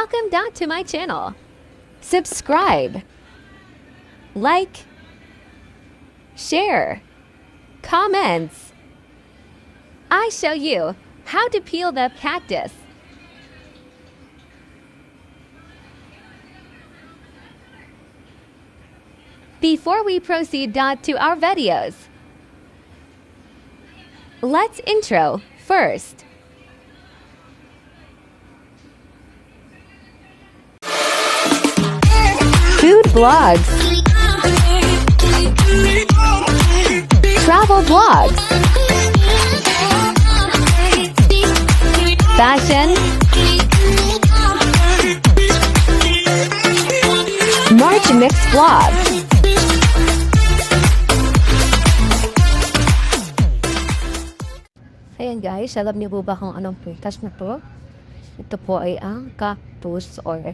Welcome down to my channel. Subscribe, like, share, comments. I show you how to peel the cactus. Before we proceed to our videos, let's intro first. Food blogs, travel blogs, fashion, March Mix vlog. Ayan guys, alam niyo po ba kung anong prutas na to? Ito po ay ang cactus or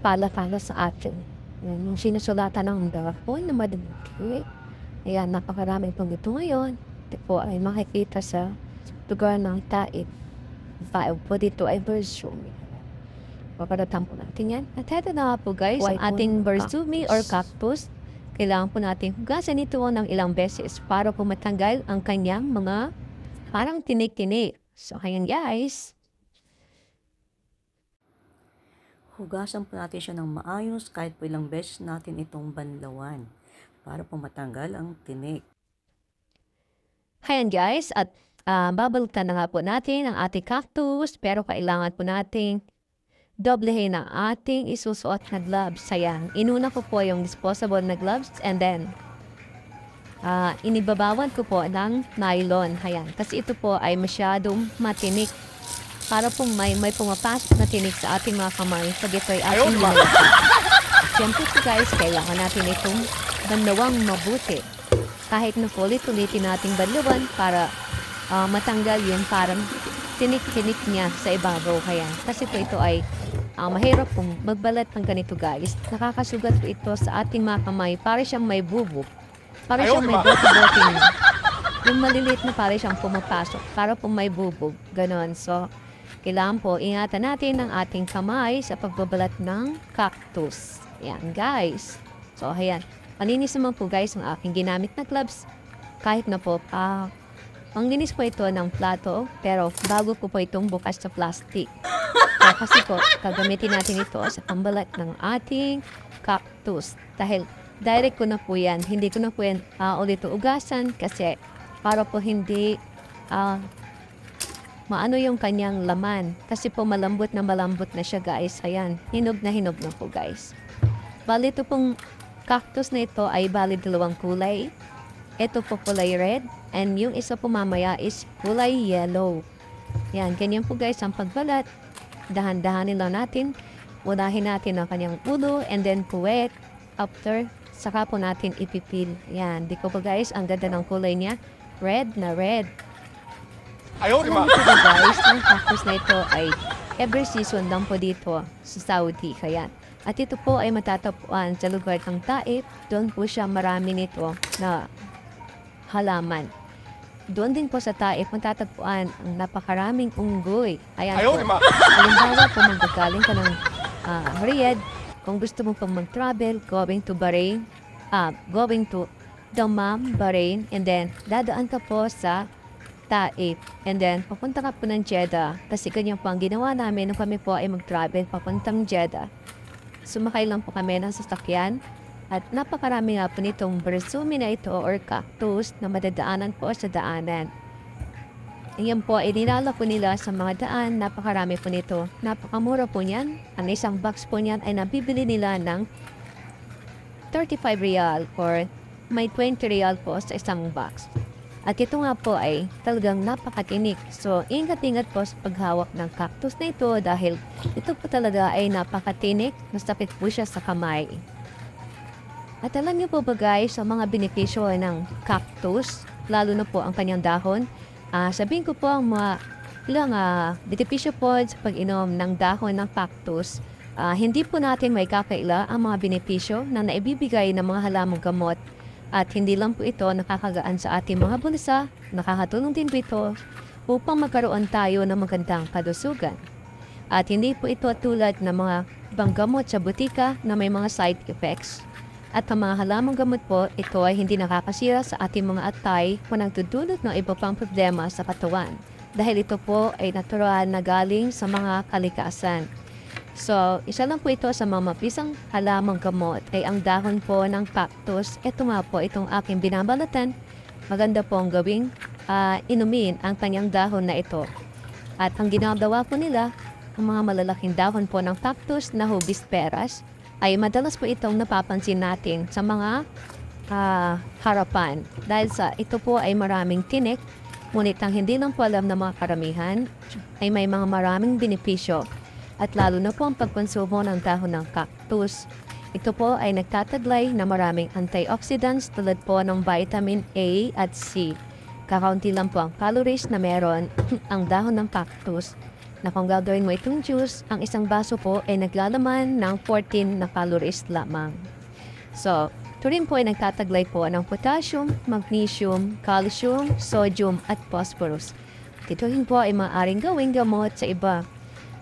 pala-pala sa atin. Yan, yung sinusulatan ng dahon na madalaki. Ayan, napakarami pong ito ngayon. Ito po ay makikita sa lugar ng Taib. Vibe po dito ay Bersumi. Paparatan po natin yan. At ito na po guys, ang ating Bersumi or cactus. Kailangan po natin hugasan ito ng ilang beses para po matanggal ang kanyang mga parang tinik-tinik. So, ayan guys. Hugasan po natin siya ng maayos kahit po ilang beses natin itong banlawan para po matanggal ang tinik. Ayan guys, at babalutan na nga po natin ang ating cactus pero kailangan po nating doblehin ang ating isusuot na gloves. Ayan, inuna ko po yung disposable na gloves and then inibabawan ko po ng nylon. Ayan, kasi ito po ay masyadong matinik. Para po may pumapasok na tinik sa ating mga kamay pag ito ay ating ginagawa. Siyempre po guys, kailangan natin itong banlawang mabuti. Kahit na po ulit-ulitin nating banlawan para matanggal yung parang tinik-tinik niya sa ibabaw. Kaya kasi po ito ay mahirap pong magbalat ng ganito guys. Nakakasugat po ito sa ating mga kamay para siyang may bubog. Para siyang may bote-bote. Yung maliliit na para siyang pumapasok. Para po may bubog. Ganon. So, kailangan po ingatan natin ang ating kamay sa pagbabalat ng cactus. Ayan guys. So ayan. Malinis naman po guys ang aking ginamit na gloves. Kahit na po, ang linis po ito ng plato. Pero bago ko po itong bukas sa plastic. So, kasi po, gagamitin natin ito sa pambalat ng ating cactus. Dahil direct ko na po yan. Hindi ko na po yan ulit ugasan kasi para po hindi maano yung kanyang laman. Kasi po malambot na siya guys. Ayan, hinog na po guys. Bali ito pong cactus na ito ay bali dalawang kulay. Ito po kulay red and yung isa po mamaya is kulay yellow. Yan, ganyan po guys ang pagbalat. Dahan-dahanin lang natin. Unahin natin ang kanyang ulo and then puwet. After, saka po natin ipipil. Yan, di ko po guys, ang ganda ng kulay niya. Red na red. Alam mo po guys, ang cactus na ito ay every season lang po dito sa Saudi. Kaya. At ito po ay matatapuan sa lugar ng Taif. Doon po siya marami nito na halaman. Doon din po sa Taif matatagpuan ang napakaraming unggoy. Ayan po. Halimbawa po magagaling ka ng Riyadh. Kung gusto mo pong mag-travel, going to Bahrain, going to Dammam, Bahrain, and then dadaan ka po sa Taif. And then, papunta ka po ng Jeddah. Kasi ganyan po ang ginawa namin nung kami po ay mag-travel papuntang Jeddah. Sumakay lang po kami ng sasakyan. At napakarami nga po nitong Bersumi na ito or cactus na madadaanan po sa daanan. Ayan po, ininala po nila sa mga daan. Napakarami po nito. Napakamura po niyan. Ang isang box po niyan ay nabibili nila ng 35 real or may 20 real po sa isang box. At ito nga po ay talagang napakatinik. So, ingat-ingat po sa paghawak ng cactus na ito dahil ito po talaga ay napakatinik. Masakit po siya sa kamay. At alam niyo po ba guys, ang mga benepisyo ng cactus, lalo na po ang kanyang dahon, sabihin ko po ang mga ilang benepisyo po sa pag-inom ng dahon ng cactus. Hindi po natin may kakaila ang mga benepisyo na naibibigay ng mga halamang gamot. At hindi lang po ito nakakagaan sa ating mga bulsa, nakakatulong din po ito upang magkaroon tayo ng magandang kalusugan. At hindi po ito tulad ng mga ibang gamot sa butika na may mga side effects. At ang mga halamang gamot po, ito ay hindi nakakasira sa ating mga atay kung nagdudulot ng iba pang problema sa katawan. Dahil ito po ay natural na galing sa mga kalikasan. So, isa lang po ito sa mga mapisang halamang gamot ay ang dahon po ng cactus. Ito nga po itong aking binabalatan. Maganda po ang gawing inumin ang kanyang dahon na ito. At ang ginagawa po nila, ang mga malalaking dahon po ng cactus na hibisperas, ay madalas po itong napapansin natin sa mga harapan. Dahil sa ito po ay maraming tinik, ngunit ang hindi lang po alam ng mga karamihan ay may mga maraming benepisyo. At lalo na po ang pagkonsumo ng dahon ng cactus. Ito po ay nagtataglay na maraming antioxidants tulad po ng vitamin A at C. Kakaunti lang po ang calories na meron ang dahon ng cactus, na kung gagawin mo itong juice, ang isang baso po ay naglalaman ng 14 na calories lamang. So, ito rin po ay nagtataglay po ng potassium, magnesium, calcium, sodium at phosphorus. Ito rin po ay maaaring gawing gamot sa iba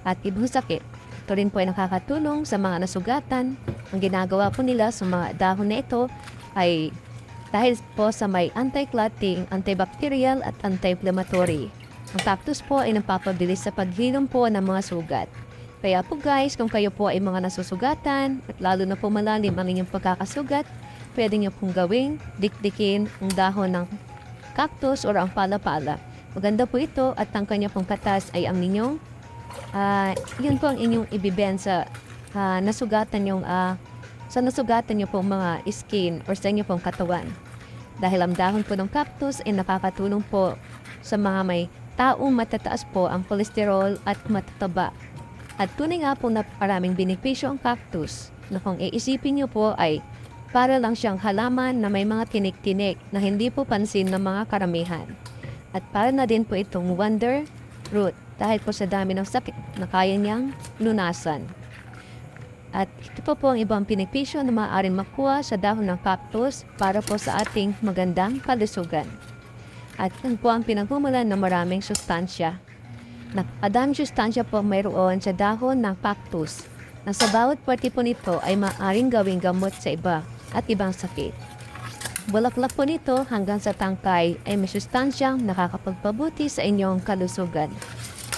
at ibang sakit. Ito rin po ay nakakatulong sa mga nasugatan. Ang ginagawa po nila sa mga dahon na ito ay dahil po sa may anti-clotting, antibacterial at anti-inflammatory. Ang cactus po ay nagpapabilis sa paghilom po ng mga sugat. Kaya po guys, kung kayo po ay mga nasusugatan at lalo na po malalim ang inyong pagkakasugat, pwede nyo pong gawing dikdikin ang dahon ng cactus o ang pala-pala. Maganda po ito at ang kanya pong katas ay ang inyong, yun po ang inyong ibiben sa nasugatan yung, sa nasugatan nyo pong mga skin or sa inyo pong katawan. Dahil ang dahon po ng cactus ay nakakatulong po sa mga may taong matataas po ang kolesterol at matataba. At tunay nga po na maraming benepisyo ang cactus na kung iisipin nyo po ay para lang siyang halaman na may mga tinik-tinik na hindi po pansin ng mga karamihan. At para na din po itong wonder fruit dahil po sa dami ng sakit na kaya niyang lunasan. At ito po ang ibang benepisyo na maaaring makuha sa dahon ng cactus para po sa ating magandang kalusugan. At yan po ang pinagmumulan ng maraming sustansya. Nakadaming sustansya po mayroon sa dahon ng cactus na sa bawat parte po nito ay maaaring gawing gamot sa iba at ibang sakit. Bulaklak po nito hanggang sa tangkay ay may sustansyang nakakapagpabuti sa inyong kalusugan.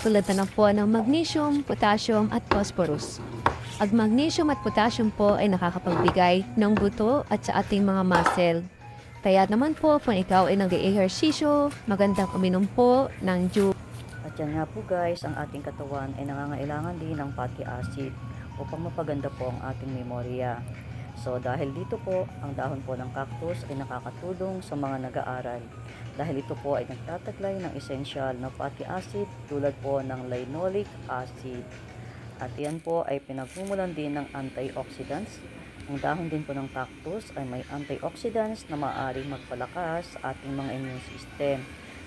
Tulad na po ng magnesium, potassium at phosphorus. Ang magnesium at potassium po ay nakakapagbigay ng buto at sa ating mga muscle. Kaya naman po kung ikaw ay nag-ehersisyo, magandang uminom po ng juice. At yan nga po guys, ang ating katawan ay nangangailangan din ng fatty acid upang mapaganda po ang ating memorya. So dahil dito po, ang dahon po ng cactus ay nakakatulong sa mga nag-aaral. Dahil ito po ay nagtataglay ng essential na fatty acid tulad po ng linoleic acid. At yan po ay pinagmumulan din ng antioxidants. Ang dahon din po ng cactus ay may antioxidants na maaaring magpalakas sa ating mga immune system.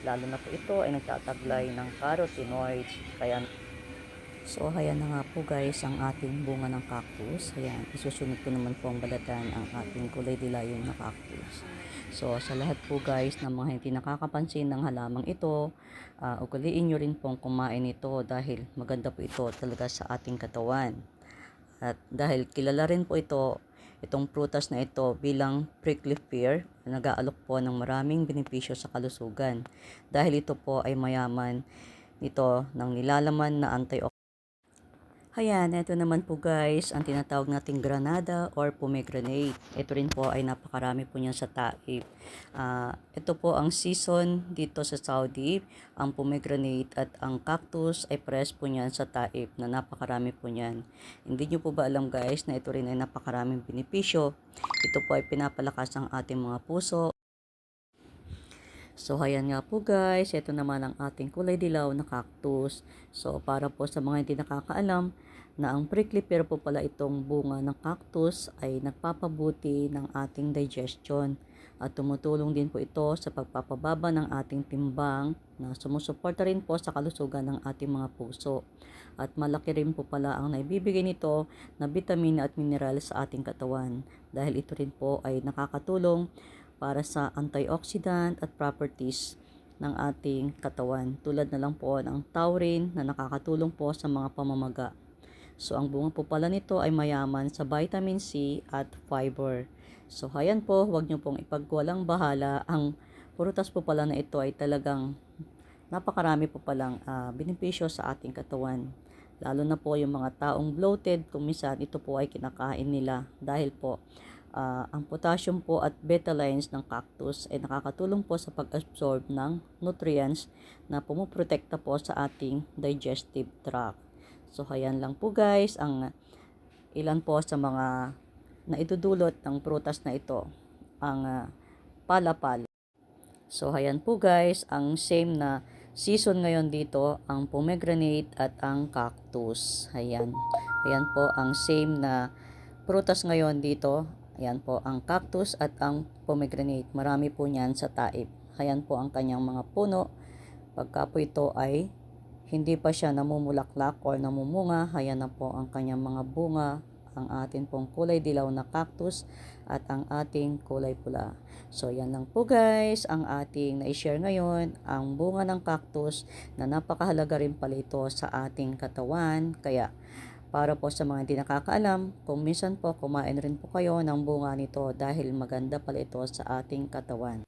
Lalo na po ito ay nagtataglay ng carotenoids. Kaya, so ayan na nga po guys ang ating bunga ng cactus. Ayan, isusunod ko naman po ang balatan ang ating kulay dilayon na cactus. So sa lahat po guys ng mga hindi nakakapansin ng halamang ito, ugaliin nyo rin pong kumain ito dahil maganda po ito talaga sa ating katawan. At dahil kilala rin po itong prutas na ito bilang prickly pear, nag-aalok po ng maraming benepisyo sa kalusugan. Dahil ito po ay mayaman nito ng nilalaman na antioxidant. Ayan, ito naman po guys, ang tinatawag nating granada or pomegranate. Ito rin po ay napakarami po niyan sa Taif. Ito po ang season dito sa Saudi, ang pomegranate at ang cactus ay press po niyan sa Taif na napakarami po niyan. Hindi nyo po ba alam guys na ito rin ay napakaraming benepisyo? Ito po ay pinapalakas ang ating mga puso. So, ayan nga po guys, ito naman ang ating kulay dilaw na cactus. So, para po sa mga hindi nakakaalam, na ang prickly pear po pala itong bunga ng cactus ay nagpapabuti ng ating digestion. At tumutulong din po ito sa pagpapababa ng ating timbang na sumusuporta rin po sa kalusugan ng ating mga puso. At malaki rin po pala ang naibibigay nito na vitamina at mineral sa ating katawan. Dahil ito rin po ay nakakatulong para sa antioxidant at properties ng ating katawan. Tulad na lang po ng taurine na nakakatulong po sa mga pamamaga. So, ang bunga po pala nito ay mayaman sa vitamin C at fiber. So, ayan po, huwag nyo pong ipagwalang bahala. Ang prutas po pala na ito ay talagang napakarami po palang benepisyo sa ating katawan. Lalo na po yung mga taong bloated, kung minsan ito po ay kinakain nila. Dahil po, ang potassium po at betalains ng cactus ay nakakatulong po sa pag-absorb ng nutrients na pumuprotekta po sa ating digestive tract. So, ayan lang po guys, ang ilan po sa mga naidudulot ng prutas na ito, ang palapal. So, ayan po guys, ang same na season ngayon dito, ang pomegranate at ang cactus. Ayan. Ayan po ang same na prutas ngayon dito. Ayan po ang cactus at ang pomegranate. Marami po niyan sa taib. Ayan po ang kanyang mga puno. Pagka po ito ay hindi pa siya namumulaklak or namumunga, ayan na po ang kanyang mga bunga, ang atin pong kulay dilaw na cactus at ang ating kulay pula. So, yan lang po guys, ang ating na-share ngayon, ang bunga ng cactus na napakahalaga rin pala ito sa ating katawan. Kaya, para po sa mga hindi nakakaalam, kung minsan po kumain rin po kayo ng bunga nito dahil maganda pala ito sa ating katawan.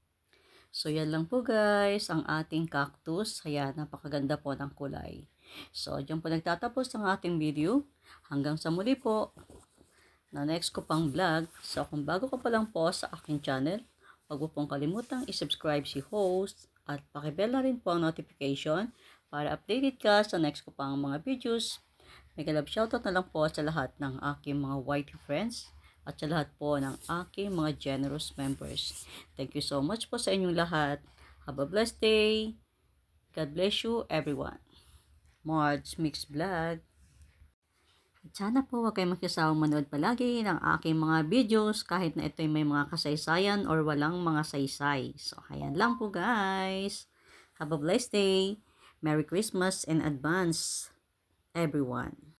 So, yan lang po guys, ang ating cactus. Kaya, napakaganda po ng kulay. So, dyan po nagtatapos ang ating video. Hanggang sa muli po, na next ko pang vlog. So, kung bago ka pa lang po sa aking channel, huwag mo pong kalimutang isubscribe si host at pakibell na rin po ang notification para updated ka sa next ko pang mga videos. Mega love shoutout na lang po sa lahat ng aking mga white friends at sa lahat po ng aking mga generous members. Thank you so much po sa inyong lahat. Have a blessed day. God bless you everyone. Marge Mix Vlog. At sana po huwag kayong magsasawang manood palagi ng aking mga videos kahit na ito'y may mga kasaysayan or walang mga saysay. So, ayan lang po guys. Have a blessed day. Merry Christmas in advance, everyone.